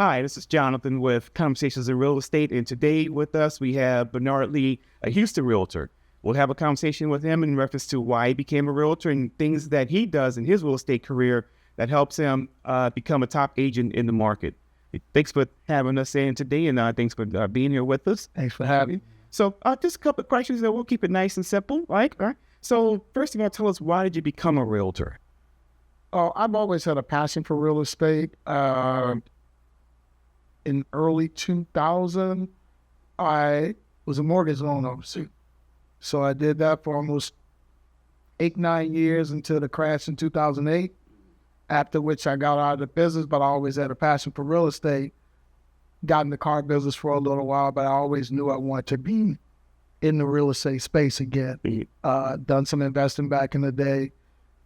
Hi, this is Jonathan with Conversations in Real Estate, and today with us we have Bernard Lee, a Houston realtor. We'll have a conversation with him in reference to why he became a realtor and things that he does in his real estate career that helps him become a top agent in the market. Thanks for having us in today, and thanks for being here with us. Thanks for having me. So just a couple of questions, and we'll keep it nice and simple, right? All right. So first of all, tell us, why did you become a realtor? I've always had a passion for real estate. In early 2000, I was a mortgage loan officer. So I did that for almost 8-9 years until the crash in 2008, after which I got out of the business, but I always had a passion for real estate. Got in the car business for a little while, but I always knew I wanted to be in the real estate space again. Done some investing back in the day.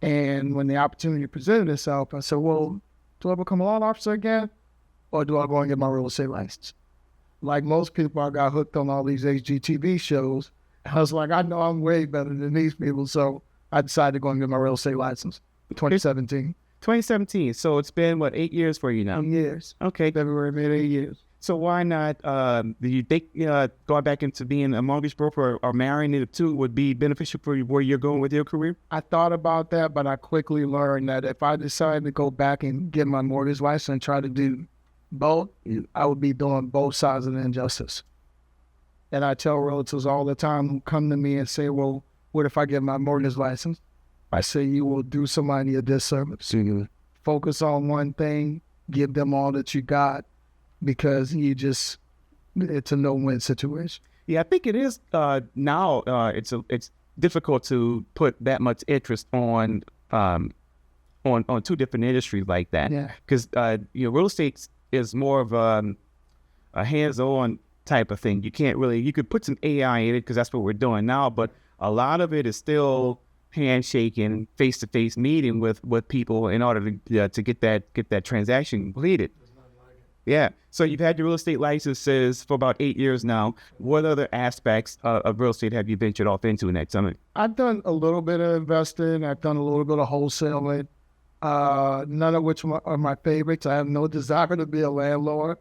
And when the opportunity presented itself, I said, well, do I become a loan officer again? Or do I go and get my real estate license? Like most people, I got hooked on all these HGTV shows. I was like, I know I'm way better than these people. So I decided to go and get my real estate license in 2017. 2017. So it's been, 8 years for you now? 8 years. Okay. February made 8 years. So why not, do you think going back into being a mortgage broker or marrying the two would be beneficial for you where you're going with your career? I thought about that, but I quickly learned that if I decided to go back and get my mortgage license and try to do both, I would be doing both sides of the injustice. And I tell realtors all the time who come to me and say, well, what if I get my mortgage license? I say, you will do somebody a disservice. Focus on one thing, give them all that you got, because it's a no-win situation. Yeah, I think it is now. It's difficult to put that much interest on two different industries like that. Yeah. Because real estate is more of a hands-on type of thing. You could put some AI in it because that's what we're doing now, but a lot of it is still handshaking, face-to-face meeting with people in order to get that transaction completed. Yeah. So you've had your real estate licenses for about 8 years now. What other aspects of real estate have you ventured off into in that time? I've done a little bit of investing. I've done a little bit of wholesaling. None of which are my favorites. I have no desire to be a landlord.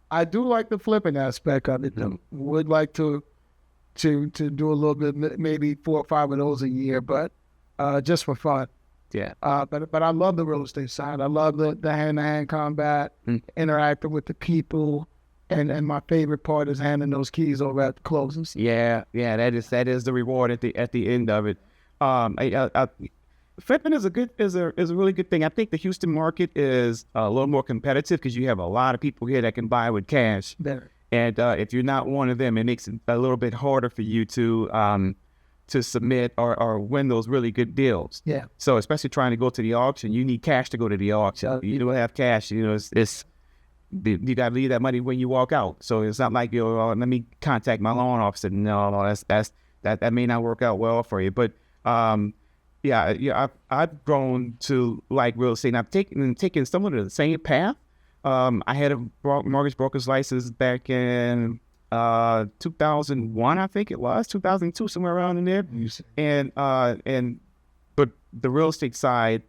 I do like the flipping aspect of it. Would like to do a little bit, maybe 4 or 5 of those a year, but just for fun. Yeah. But I love the real estate side. I love the hand-to-hand combat, interacting with the people, and my favorite part is handing those keys over at the closings. Yeah, that is the reward at the end of it. Flipping is a really good thing. I think the Houston market is a little more competitive because you have a lot of people here that can buy with cash. Better. And if you're not one of them, it makes it a little bit harder for you to submit or win those really good deals. Yeah. So especially trying to go to the auction, you need cash to go to the auction. You don't have cash, you got to leave that money when you walk out. So it's not like let me contact my loan officer. No, that may not work out well for you. But I've grown to like real estate. And I've taken somewhat of the same path. I had a mortgage broker's license back in 2001, I think it was 2002, somewhere around in there. But the real estate side,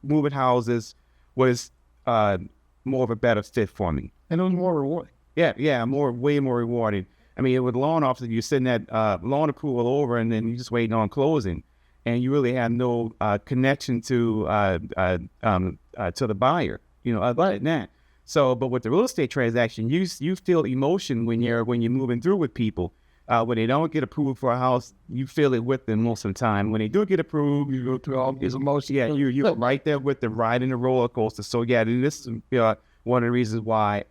moving houses, was more of a better fit for me, and it was more rewarding. Yeah, way more rewarding. I mean, with loan officers, you're sending that loan approval over, and then you're just waiting on closing, and you really have no connection to the buyer. Other than that. So, but with the real estate transaction, you feel emotion when you're moving through with people. When they don't get approved for a house, you feel it with them most of the time. When they do get approved, you go through all these emotions. Yeah, you're right there with them, riding the roller coaster. So yeah, this is one of the reasons why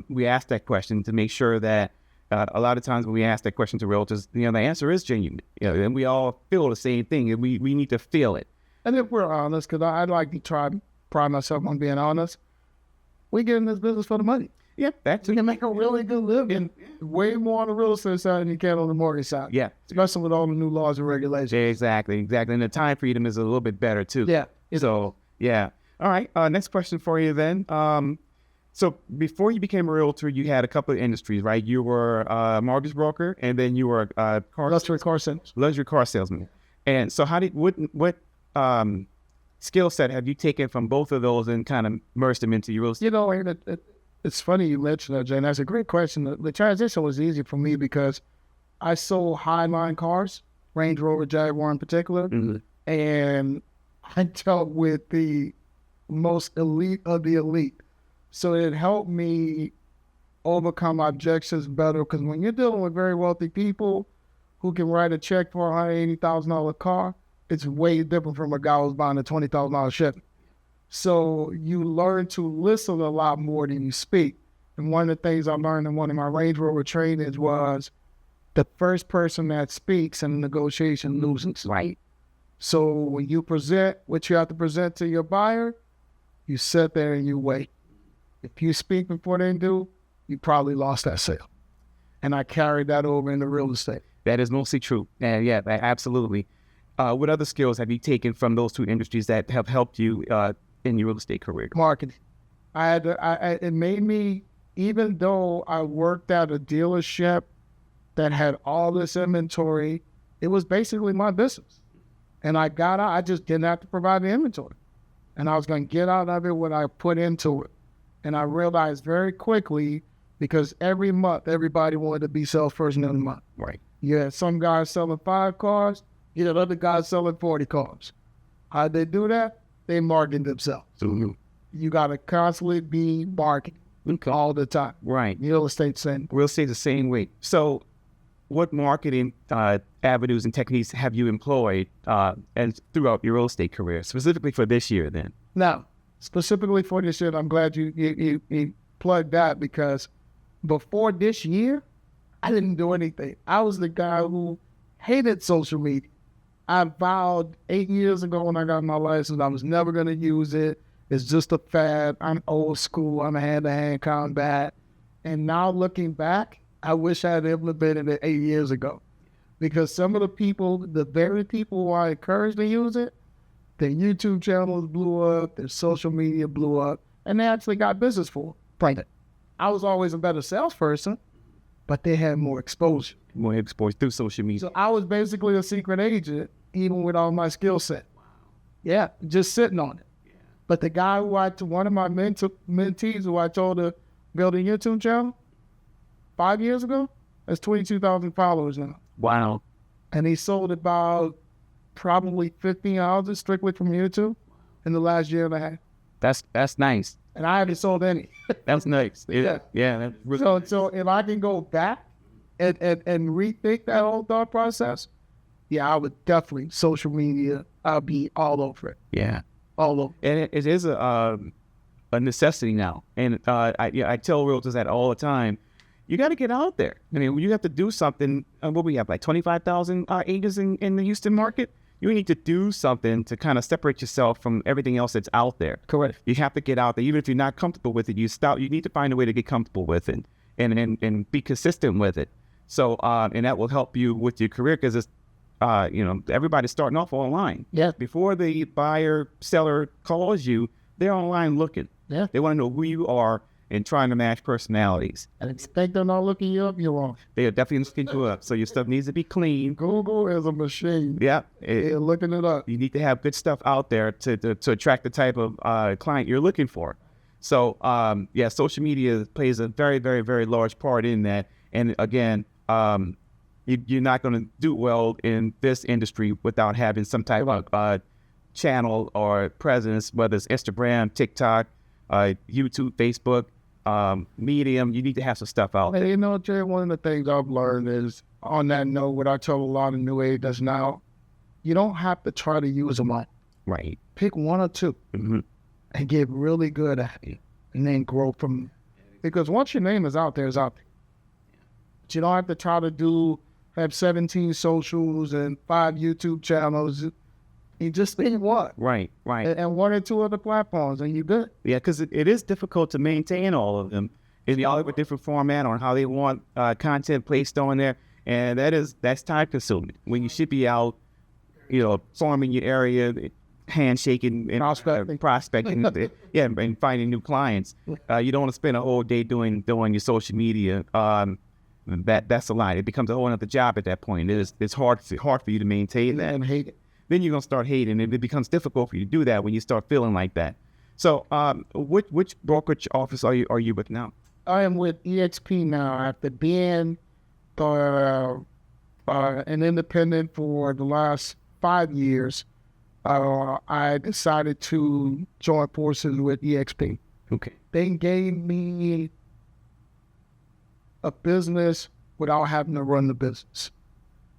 we ask that question, to make sure that a lot of times when we ask that question to realtors, the answer is genuine. And we all feel the same thing, and we need to feel it. And if we're honest, because I like to pride myself on being honest, we get in this business for the money. Yeah, you can make a really good living, way more on the real estate side than you can on the mortgage side. Yeah, especially with all the new laws and regulations. Exactly. And the time freedom is a little bit better too. Yeah. So yeah. All right. Next question for you then. So before you became a realtor, you had a couple of industries, right? You were a mortgage broker, and then you were a luxury car salesman. And so what skill set have you taken from both of those and kind of merged them into your real estate? It's funny you mentioned that, Jane. That's a great question. The transition was easy for me because I sold high-line cars, Range Rover, Jaguar in particular, and I dealt with the most elite of the elite. So it helped me overcome objections better because when you're dealing with very wealthy people who can write a check for a $180,000 car, it's way different from a guy who's buying a $20,000 Chevy. So you learn to listen a lot more than you speak. And one of the things I learned in one of my Range Rover trainings was the first person that speaks in a negotiation loses. Right. So when you present what you have to present to your buyer, you sit there and you wait. If you speak before they do, you probably lost that sale. And I carried that over into real estate. That is mostly true. And yeah, absolutely. What other skills have you taken from those two industries that have helped you in your real estate career? Marketing. It made me, even though I worked at a dealership that had all this inventory, it was basically my business. And I got out, I just didn't have to provide the inventory. And I was going to get out of it what I put into it. And I realized very quickly, because every month, everybody wanted to be salesperson of the month. Right. You had some guys selling 5 cars, you had other guys selling 40 cars. How'd they do that? They marketed themselves. You got to constantly be marketing all the time. Right. Real estate same. Real estate the same way. So what marketing avenues and techniques have you employed and throughout your real estate career, specifically for this year then? Now, specifically for this year, I'm glad you plugged that because before this year, I didn't do anything. I was the guy who hated social media. I vowed 8 years ago when I got my license, I was never going to use it. It's just a fad. I'm old school. I'm a hand-to-hand combat. And now looking back, I wish I had implemented it 8 years ago. Because some of the people, the very people who I encouraged to use it, their YouTube channels blew up, their social media blew up, and they actually got business for it. I was always a better salesperson, but they had more exposure. More exposed through social media. So I was basically a secret agent, even with all my skill set. Yeah, just sitting on it. But the guy who one of my mentees who I told to build a YouTube channel 5 years ago, has 22,000 followers now. Wow. And he sold about probably 15 houses strictly from YouTube in the last year and a half. That's nice. And I haven't sold any. That's nice. Yeah. That's really So if I can go back and rethink that whole thought process, yeah, I would definitely, social media, I'll be all over it. Yeah. All over. And it is a necessity now. And I tell realtors that all the time. You got to get out there. I mean, you have to do something. What we have, like 25,000 agents in the Houston market. You need to do something to kind of separate yourself from everything else that's out there. Correct. You have to get out there, even if you're not comfortable with it. You need to find a way to get comfortable with it, and be consistent with it. So, and that will help you with your career because it's, everybody's starting off online. Yeah. Before the buyer seller calls you, they're online looking. Yeah. They want to know who you are and trying to match personalities. And expect they're not looking you up, you're wrong. They are definitely looking you up. So your stuff needs to be clean. Google is a machine. Yeah. They're looking it up. You need to have good stuff out there to attract the type of client you're looking for. So, social media plays a very, very, very large part in that. And again, you're not going to do well in this industry without having some type of channel or presence, whether it's Instagram, TikTok, YouTube, Facebook, Medium. You need to have some stuff out there. Hey, Jay, one of the things I've learned is, on that note, what I tell a lot of new agents now, you don't have to try to use them all. Right. Pick one or two and get really good at it and then grow from it. Because once your name is out there, it's out there. But you don't have to try to have 17 socials and 5 YouTube channels. You just need one. Right. And 1 or 2 other platforms, and you're good. Yeah, because it is difficult to maintain all of them. And they all have a different format on how they want content placed on there. And that's time consuming. When you should be out, farming your area, handshaking and prospecting, and finding new clients. You don't want to spend a whole day doing your social media. That's a lot. It becomes a whole other job at that point. It's hard for you to maintain that. And hate it. Then you're going to start hating, and it becomes difficult for you to do that when you start feeling like that. So, which brokerage office are you with now? I am with EXP now after being an independent for the last 5 years. I decided to join forces with EXP. Okay. They gave me a business without having to run the business.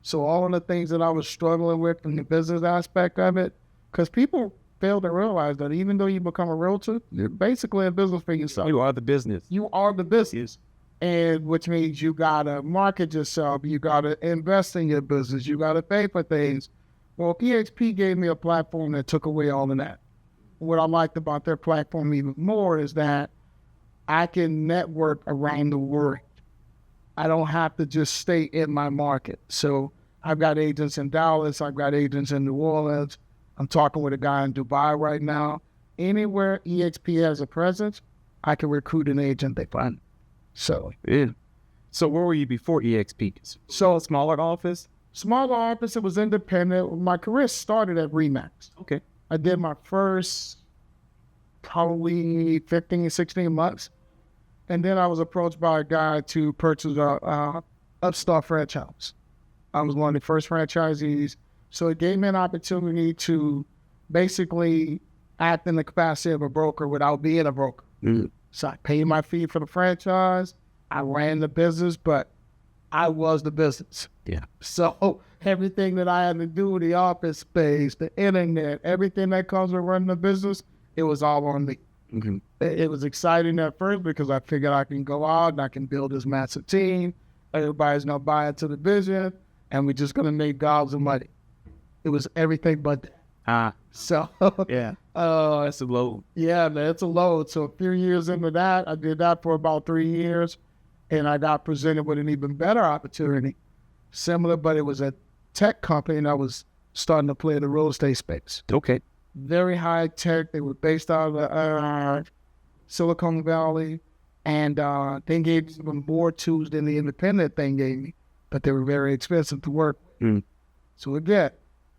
So all of the things that I was struggling with from the business aspect of it, because people fail to realize that even though you become a realtor, you're basically a business for yourself. You are the business. You are the business. And which means you gotta market yourself, you gotta invest in your business, you gotta pay for things. Well, EXP gave me a platform that took away all of that. What I liked about their platform even more is that I can network around the world. I don't have to just stay in my market. So I've got agents in Dallas, I've got agents in New Orleans. I'm talking with a guy in Dubai right now. Anywhere EXP has a presence, I can recruit an agent they find. So, yeah. So where were you before EXP? So a smaller office? Smaller office, it was independent. My career started at RE/MAX. Okay. I did my first probably 15, 16 months. And then I was approached by a guy to purchase a Upstart franchise. I was one of the first franchisees. So it gave me an opportunity to basically act in the capacity of a broker without being a broker. Mm-hmm. So I paid my fee for the franchise. I ran the business, but I was the business. Yeah. So everything that I had to do, the office space, the internet, everything that comes with running a business, it was all on me. Mm-hmm. It was exciting at first because I figured I can go out and I can build this massive team. Everybody's going to buy into the vision, and we're just going to make gobs of money. It was everything but that. So, yeah. That's a load. Yeah, man, it's a load. So a few years into that, I did that for about 3 years, and I got presented with an even better opportunity. Similar, but it was a tech company, and I was starting to play in the real estate space. Okay. Very high tech. They were based out of Silicon Valley, and they gave me even more tools than the independent thing gave me, but they were very expensive to work with. Mm. So again,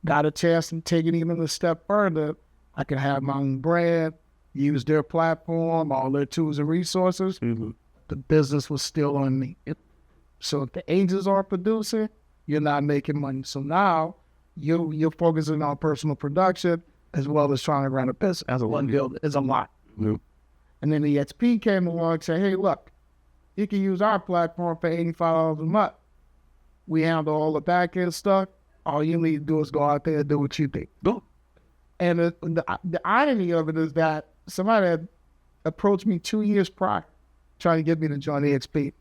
got a chance to take it even a step further. I could have my own brand, use their platform, all their tools and resources. Mm-hmm. The business was still on me. So if the agents aren't producing, you're not making money. So now you're focusing on personal production as well as trying to run a business. As a one build is a lot. Mm-hmm. And then the EXP came along and said, hey, look, you can use our platform for $85 a month. We handle all the back end stuff. All you need to do is go out there and do what you think. Go. And the irony of it is that somebody had approached me 2 years prior, trying to get me to join EXP.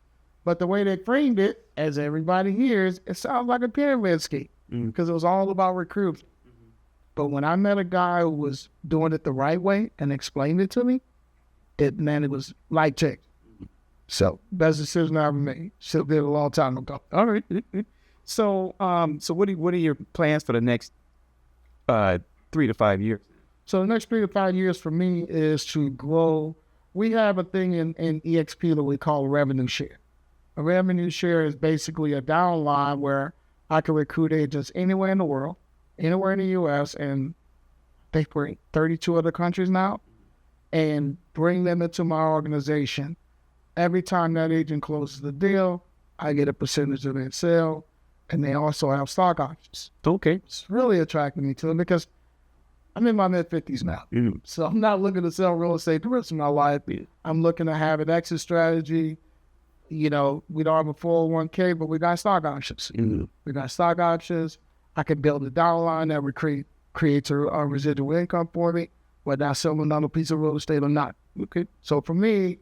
But the way they framed it, as everybody hears, it sounds like a pyramid scheme because it was all about recruiting. Mm-hmm. But when I met a guy who was doing it the right way and explained it to me, it was light check. So best decision I ever made. Should have did a long time ago. All right. So, what are your plans for the next 3 to 5 years? So the next 3 to 5 years for me is to grow. We have a thing in EXP that we call revenue share. A revenue share is basically a downline where I can recruit agents anywhere in the world, anywhere in the U.S., and I think we're in 32 other countries now, and bring them into my organization. Every time that agent closes the deal, I get a percentage of their sale, and they also have stock options. Okay. It's really attracting me to them because I'm in my mid-50s now. Mm-hmm. So I'm not looking to sell real estate the rest of my life. I'm looking to have an exit strategy. You know, we don't have a 401k, but we got stock options. Mm-hmm. We got stock options. I can build a downline that would creates a residual income for me, whether I sell another piece of real estate or not. Okay. So for me,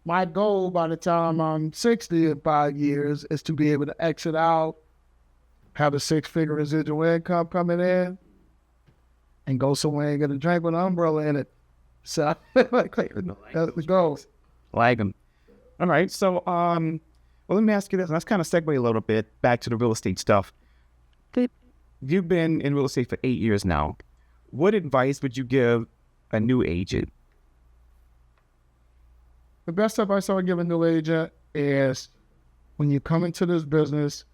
my goal by the time I'm 60 in 5 years is to be able to exit out, have a 6-figure residual income coming in, and go somewhere and get a drink with an umbrella in it. So that's the goal. Like them. All right. So, well, let me ask you this. Let's kind of segue a little bit back to the real estate stuff. You've been in real estate for 8 years now. What advice would you give a new agent? The best advice I would give a new agent is when you come into this business,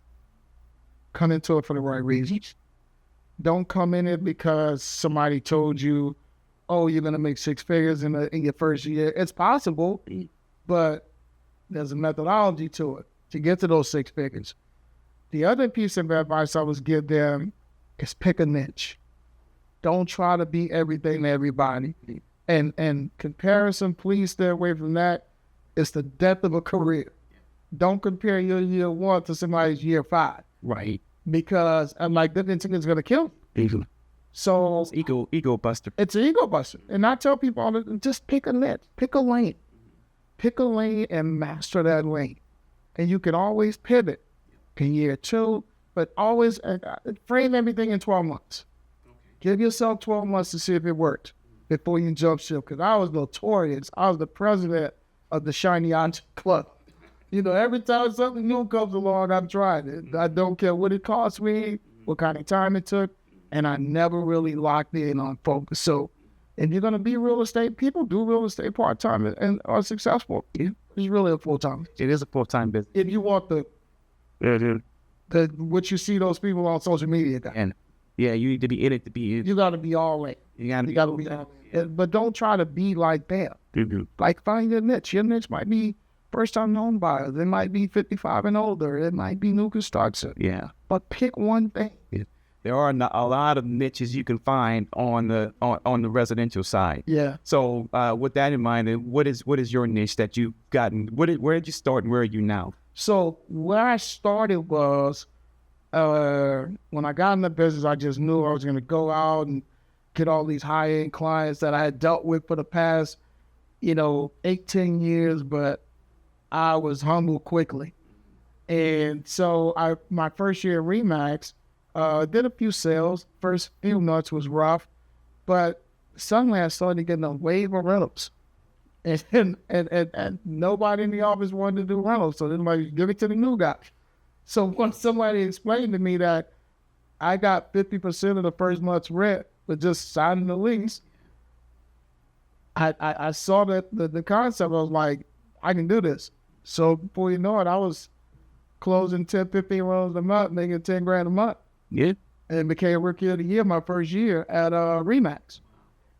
come into it for the right reasons. Don't come in it because somebody told you oh, you're going to make six figures in your first year. It's possible, but there's a methodology to it to get to those six figures. The other piece of advice I would give them is pick a niche. Don't try to be everything to everybody. And comparison, please stay away from that. It's the death of a career. Don't compare your year 1 to somebody's year 5. Right. Because I'm like, that thing is going to kill you. So it's ego buster. It's an ego buster. And I tell people all the time, just pick a niche, pick a lane. Pick a lane and master that lane. And you can always pivot in year 2, but always frame everything in 12 months. Give yourself 12 months to see if it worked before you jump ship. Because I was notorious. I was the president of the Shiny Object Club. You know, every time something new comes along, I'm trying it. I don't care what it cost me, what kind of time it took, and I never really locked in on focus. So if you're going to be real estate, people do real estate part-time and are successful. It's really a full-time. It is a full-time business. If you want the what you see those people on social media. And yeah, you need to be in it to be in. You got to be all in. You got to be all in. But don't try to be like them. Mm-hmm. Like find your niche. Your niche might be first-time home buyers. It might be 55 and older. It might be new construction. Yeah. But pick one thing. Yeah. There are a lot of niches you can find on the residential side. Yeah. So with that in mind, what is your niche that you've gotten? Where did you start and where are you now? So where I started was when I got in the business, I just knew I was going to go out and get all these high-end clients that I had dealt with for the past, 18 years, but I was humbled quickly. And so my first year at RE/MAX, did a few sales. First few months was rough, but suddenly I started getting a wave of rentals. And nobody in the office wanted to do rentals, so then like, give it to the new guy. So once somebody explained to me that I got 50% of the first month's rent with just signing the lease, I saw that the concept. I was like, I can do this. So before you know it, I was closing 10, 15 rentals a month, making $10,000 a month. Yeah. And became Rookie of the Year my first year at RE/MAX.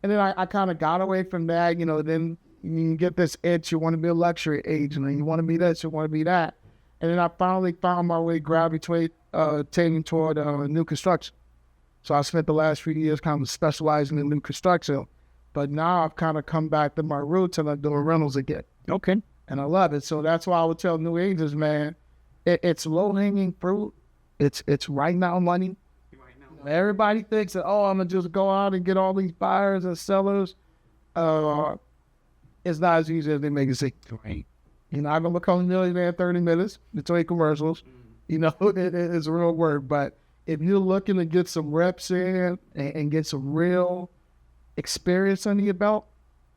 And then I kind of got away from that, then you get this itch, you want to be a luxury agent, and you want to be this, you want to be that. And then I finally found my way gravitating toward new construction. So I spent the last few years kind of specializing in new construction. But now I've kind of come back to my roots and I'm doing rentals again. Okay. And I love it. So that's why I would tell new agents, man, it's low-hanging fruit. It's right now money. Everybody thinks that, I'm going to just go out and get all these buyers and sellers. It's not as easy as they make it seem. Right. You're not going to become a millionaire in 30 minutes between commercials. It's real work. But if you're looking to get some reps in and get some real experience under your belt,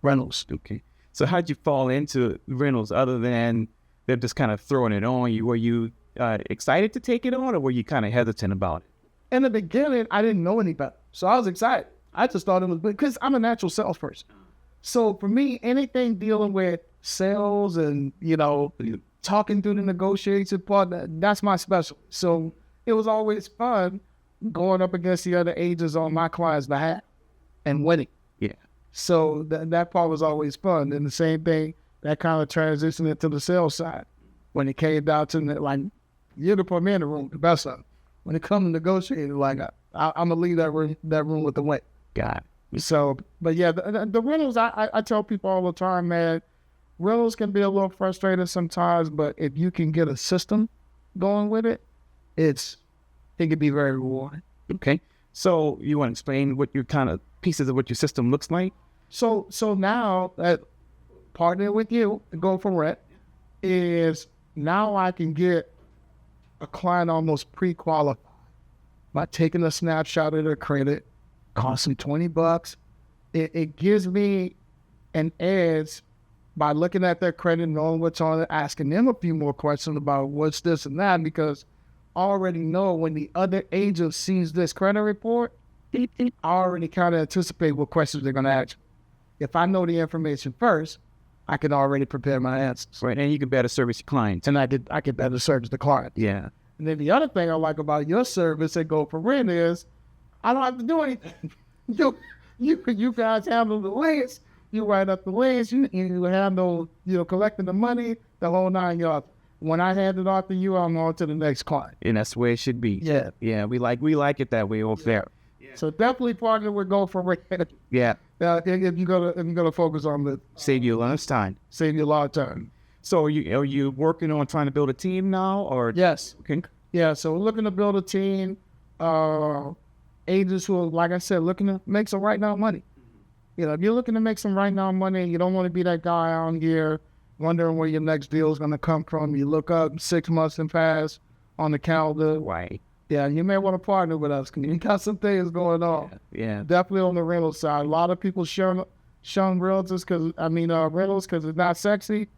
rentals. Okay. So how'd you fall into rentals other than them just kind of throwing it on you? Were you excited to take it on or were you kind of hesitant about it? In the beginning, I didn't know any better. So I was excited. I just thought it was because I'm a natural salesperson. So for me, anything dealing with sales and, talking through the negotiation part, that's my specialty. So it was always fun going up against the other agents on my client's behalf and winning. Yeah. So that part was always fun. And the same thing, that kind of transitioned into the sales side. When it came down to, you're to put me in the room, the best of it. When it comes to negotiating, I'm going to leave that room with the win. Got it. So, but yeah, the rentals, I tell people all the time, man, rentals can be a little frustrating sometimes, but if you can get a system going with it, it can be very rewarding. Okay. So you want to explain what your kind of pieces of what your system looks like? So now that partnering with you to go for rent is now I can get a client almost pre-qualified by taking a snapshot of their credit, cost them $20. It gives me an edge by looking at their credit, knowing what's on it, asking them a few more questions about what's this and that, because I already know when the other agent sees this credit report, I already kind of anticipate what questions they're going to ask. If I know the information first, I can already prepare my answers. Right, and you can better service your clients. And I can better service the client. Yeah. And then the other thing I like about your service at Go for Rent is I don't have to do anything. You you guys handle the lease. You write up the lease. You handle, collecting the money, the whole 9 yards. When I hand it off to you, I'm on to the next client. And that's where it should be. Yeah. Yeah, we like it that way over there. So definitely partner with Go for Rent. Yeah. If you're gonna focus on the Save you a lot of time. save you a lot of time. So are you working on trying to build a team now, or? Yes. Okay. Yeah. So we're looking to build a team. Agents who are, like I said, looking to make some right now money. If you're looking to make some right now money, you don't want to be that guy out here wondering where your next deal is going to come from. You look up 6 months and pass on the calendar. Right. Yeah, you may want to partner with us because you got some things going on. Yeah. Definitely on the rental side. A lot of people shun rentals because it's not sexy,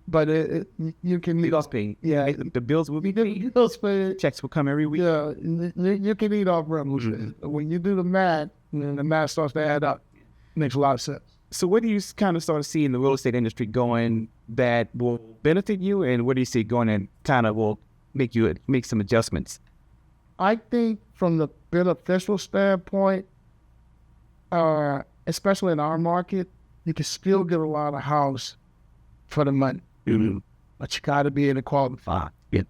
but you can Bills paid. Yeah, The bills will be paid. bills paid. Checks will come every week. Yeah, you can eat off rentals. When you do the math, then the math starts to add up. Makes a lot of sense. So what do you kind of start to see in the real estate industry going that will benefit you, and what do you see going and kind of will make some adjustments? I think from the beneficial standpoint, especially in our market, you can still get a lot of house for the money, but you got to be able to qualify. Yeah.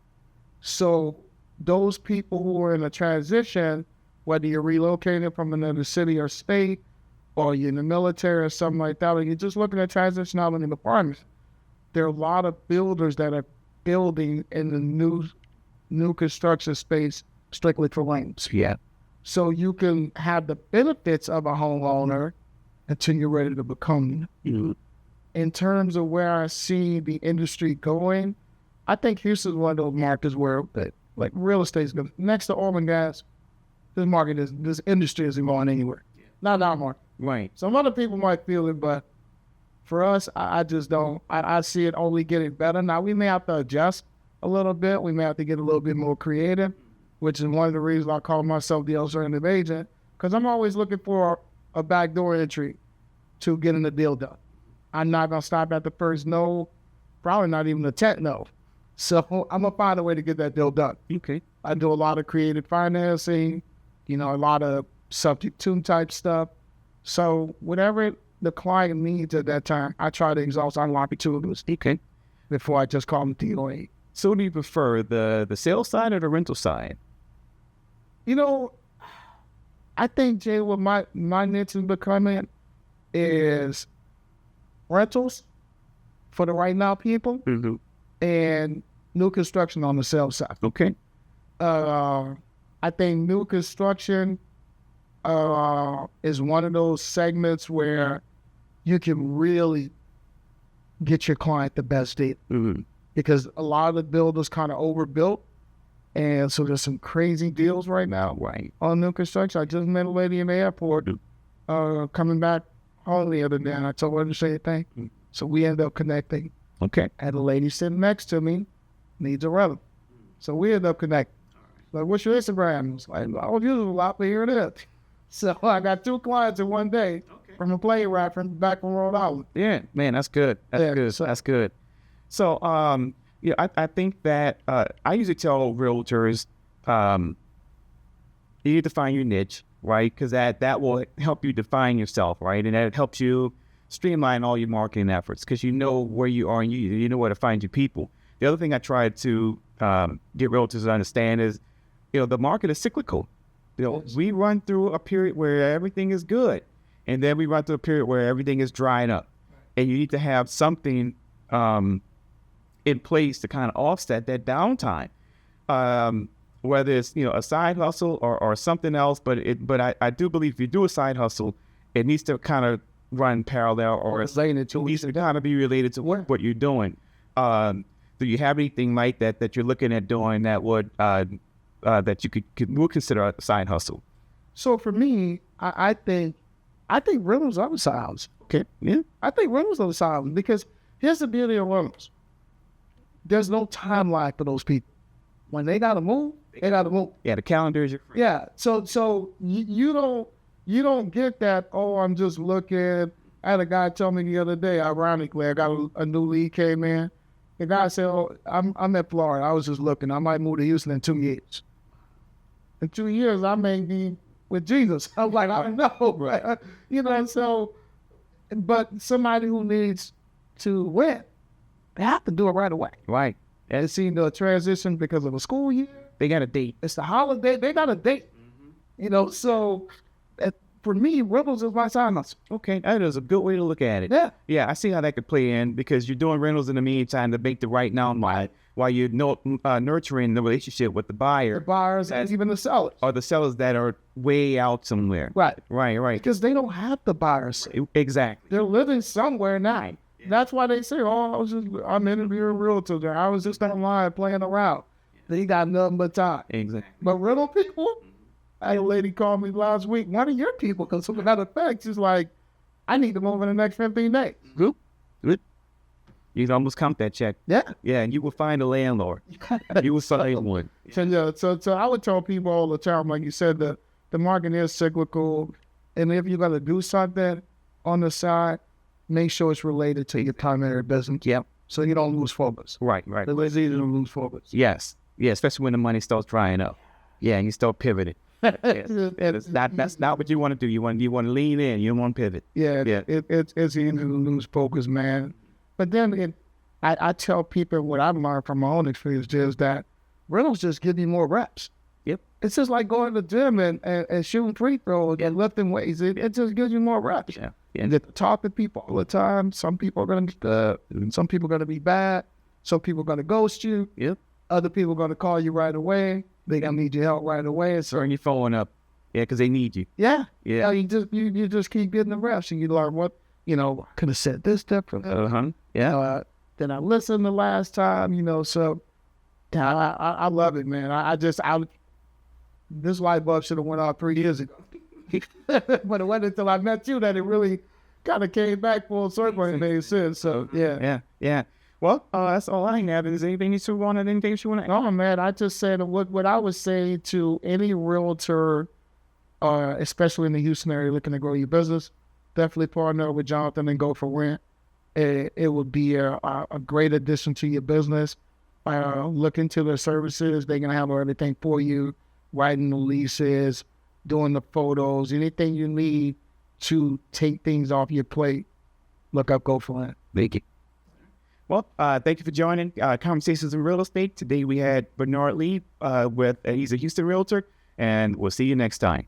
So those people who are in a transition, whether you're relocating from another city or state, or you're in the military or something like that, or you're just looking at transition out in apartments, there are a lot of builders that are building in the new construction space strictly for rentals. Yeah. So you can have the benefits of a homeowner until you're ready to become. In terms of where I see the industry going, I think Houston's one of those markets where, like, real estate is good. Next to oil and gas, this industry isn't going anywhere. Not our market. Right. Some other people might feel it, but for us, I just don't. I see it only getting better. Now, we may have to adjust a little bit. We may have to get a little bit more creative, which is one of the reasons I call myself the alternative agent, because I'm always looking for a backdoor entry to getting the deal done. I'm not going to stop at the first no, probably not even the 10th no. So I'm going to find a way to get that deal done. Okay. I do a lot of creative financing, a lot of subject to type stuff. So whatever the client needs at that time, I try to exhaust our opportunities. Okay. Before I just call them DOA. So do you prefer the sales side or the rental side? I think, Jay, what my niche is becoming is rentals for the right now people and new construction on the sales side. Okay. I think new construction is one of those segments where you can really get your client the best deal. Because a lot of the builders kind of overbuilt. And so there's some crazy deals right now on new construction. I just met a lady in the airport coming back home the other day, and I told her the same thing. So we ended up connecting. Okay. And the lady sitting next to me needs a rental. So we ended up connecting. Like, what's your Instagram? I was like, I was using a lot, but here it is. So I got 2 clients in one day from a plane ride back from Rhode Island. Yeah, man, that's good. That's good. So, I think that I usually tell realtors, you need to find your niche, right? Because that will help you define yourself, right? And that helps you streamline all your marketing efforts because you know where you are and you know where to find your people. The other thing I try to get realtors to understand is, the market is cyclical. We run through a period where everything is good, and then we run through a period where everything is drying up, and you need to have something in place to kind of offset that downtime, whether it's a side hustle or something else. But I do believe if you do a side hustle, it needs to kind of run parallel, or it needs to kind of be related to what you're doing. Do you have anything like that you're looking at doing that would that you would consider a side hustle? So for me, I think rentals are the side hustle. Okay, yeah. I think rentals are the side hustle because here's the beauty of rentals. There's no timeline for those people. When they gotta move, they gotta move. Yeah, the calendar is your friend. Yeah. So you don't get that. Oh, I'm just looking. I had a guy tell me the other day. Ironically, I got a new lead came in. The guy said, "Oh, I'm at Florida. I was just looking. I might move to Houston in 2 years. In 2 years, I may be with Jesus. I'm like, I don't know, right? You know, so, but somebody who needs to rent, they have to do it right away. Right. And see the transition because of the school year. They got a date. It's the holiday. They got a date. You know, so for me, rentals is my side hustle. Okay, that is a good way to look at it. Yeah. Yeah, I see how that could play in because you're doing rentals in the meantime to make the right now while you're nurturing the relationship with the buyer. The buyers and even the sellers. Or the sellers that are way out somewhere. Right. Right. Because they don't have the buyers. Exactly. They're living somewhere now. Yeah. That's why they say, I'm interviewing realtor there. I was just online playing around. They got nothing but time. Exactly. But rental people, I had a lady call me last week. One of your people, because of that effect, she's like, I need to move in the next 15 days. Good. You can almost count that check. Yeah. Yeah, and you will find a landlord. You will find one. So I would tell people all the time, like you said, the market is cyclical. And if you're going to do something on the side, make sure it's related to your primary business. Yep. So you don't lose focus. Right. It's easy to lose focus. Yes. Yeah, especially when the money starts drying up. Yeah, and you start pivoting. That's not what you want to do. You want to lean in. You don't want to pivot. Yeah. It's easy to lose focus, man. But then I tell people what I've learned from my own experience is that rentals just give you more reps. Yep. It's just like going to the gym and shooting free throws and lifting weights. It just gives you more reps. Yeah. And talk to people all the time. Some people are going to be good. Some people are going to be bad. Some people are going to ghost you. Yep. Other people are going to call you right away. They're going to need your help right away. So, Turn your phone up. Yeah, because they need you. yeah. Yeah. You just keep getting the reps and you learn what, could have said this different. Yeah. Then I listened the last time, so yeah, I love it, man. This light bulb should have went out 3 years ago. But it wasn't until I met you that it really kind of came back full circle and made sense. So, yeah. Well, that's all I have. Is there anything you want to No, man, I just said what I would say to any realtor, especially in the Houston area looking to grow your business, definitely partner with Jonathan and go for rent. It would be a great addition to your business. Look into their services. They can handle everything for you, writing the leases, doing the photos, anything you need to take things off your plate. Look up Go for Rent. Thank you. Well, thank you for joining Conversations in Real Estate. Today we had Bernard Lee he's a Houston realtor, and we'll see you next time.